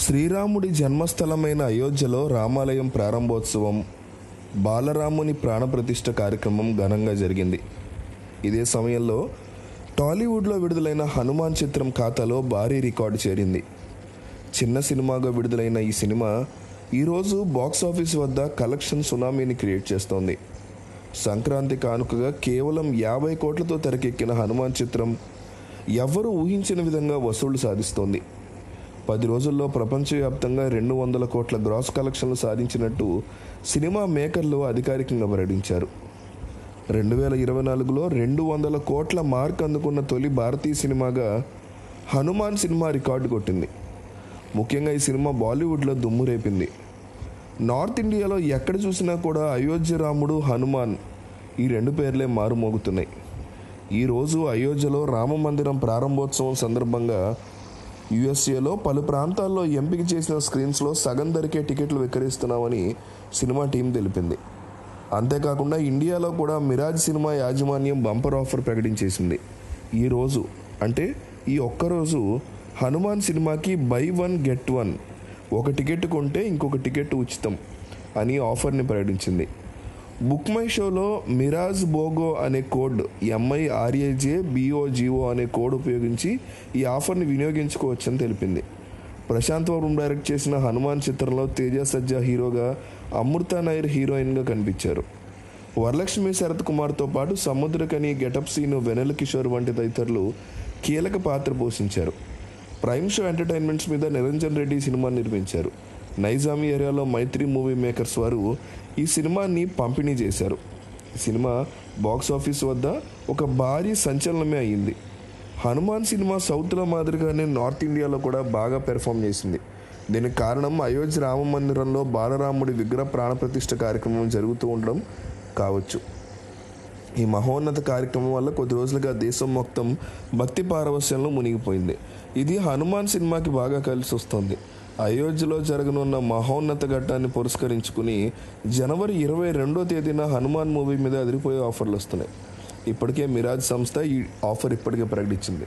శ్రీరాముడి జన్మస్థలమైన అయోధ్యలో రామాలయం ప్రారంభోత్సవం, బాలరాముని ప్రాణప్రతిష్ఠ కార్యక్రమం ఘనంగా జరిగింది. ఇదే సమయంలో టాలీవుడ్లో విడుదలైన హనుమాన్ చిత్రం ఖాతాలో భారీ రికార్డు చేరింది. చిన్న సినిమాగా విడుదలైన ఈ సినిమా ఈరోజు బాక్సాఫీస్ వద్ద కలెక్షన్ సునామీని క్రియేట్ చేస్తోంది. సంక్రాంతి కానుకగా కేవలం 50 కోట్లతో తెరకెక్కిన హనుమాన్ చిత్రం ఎవ్వరూ ఊహించిన విధంగా వసూళ్లు సాధిస్తోంది. 10 రోజుల్లో ప్రపంచవ్యాప్తంగా 200 కోట్ల గ్రాస్ కలెక్షన్లు సాధించినట్టు సినిమా మేకర్లు అధికారికంగా వెల్లడించారు. 2024లో 200 కోట్ల మార్క్ అందుకున్న తొలి భారతీయ సినిమాగా హనుమాన్ సినిమా రికార్డు కొట్టింది. ముఖ్యంగా ఈ సినిమా బాలీవుడ్లో దుమ్ము రేపింది. నార్త్ ఇండియాలో ఎక్కడ చూసినా కూడా అయోధ్య రాముడు, హనుమాన్ ఈ 2 పేర్లే మారుమోగుతున్నాయి. ఈరోజు అయోధ్యలో రామ మందిరం ప్రారంభోత్సవం సందర్భంగా యుఎస్ఏలో పలు ప్రాంతాల్లో ఎంపిక చేసిన స్క్రీన్స్లో సగం ధరకే టికెట్లు విక్రయిస్తున్నామని సినిమా టీం తెలిపింది. అంతేకాకుండా ఇండియాలో కూడా మిరాజ్ సినిమా యాజమాన్యం బంపర్ ఆఫర్ ప్రకటించేసింది. ఈరోజు అంటే ఈ ఒక్కరోజు హనుమాన్ సినిమాకి బై 1 గెట్ 1, ఒక టికెట్ కొంటే ఇంకొక టికెట్ ఉచితం అని ఆఫర్ని ప్రకటించింది. బుక్ మై షోలో మిరాజ్ బోగో అనే కోడ్, MIRAJBOGO అనే కోడ్ ఉపయోగించి ఈ ఆఫర్ని వినియోగించుకోవచ్చని తెలిపింది. ప్రశాంత్ వర్మ డైరెక్ట్ చేసిన హనుమాన్ చిత్రంలో తేజ సజ్జా హీరోగా, అమృత నాయర్ హీరోయిన్గా కనిపించారు. వరలక్ష్మి శరత్ కుమార్తో పాటు సముద్రకని, గెటప్ సీను, వెనెల కిషోర్ వంటి తదితరులు కీలక పాత్ర పోషించారు. ప్రైమ్ షో ఎంటర్టైన్మెంట్స్ మీద నిరంజన్ రెడ్డి సినిమా నిర్మించారు. నైజామీ ఏరియాలో మైత్రి మూవీ మేకర్స్ వారు ఈ సినిమాని పంపిణీ చేశారు. ఈ సినిమా బాక్సాఫీస్ వద్ద ఒక భారీ సంచలనమే అయ్యింది. హనుమాన్ సినిమా సౌత్లో మాదిరిగానే నార్త్ ఇండియాలో కూడా బాగా పెర్ఫామ్ చేసింది. దీనికి కారణం అయోధ్య రామ మందిరంలో బాలరాముడి విగ్రహ ప్రాణప్రతిష్ఠ కార్యక్రమం జరుగుతూ ఉండడం కావచ్చు. ఈ మహోన్నత కార్యక్రమం వల్ల కొద్ది రోజులుగా దేశం మొత్తం భక్తి పారవస్యంలో మునిగిపోయింది. ఇది హనుమాన్ సినిమాకి బాగా కలిసి వస్తుంది. అయోధ్యలో జరగనున్న మహోన్నత ఘట్టాన్ని పురస్కరించుకుని జనవరి 22వ తేదీన హనుమాన్ మూవీ మీద అదిరిపోయే ఆఫర్లు వస్తున్నాయి. ఇప్పటికే మిరాజ్ సంస్థ ఈ ఆఫర్ ఇప్పటికే ప్రకటించింది.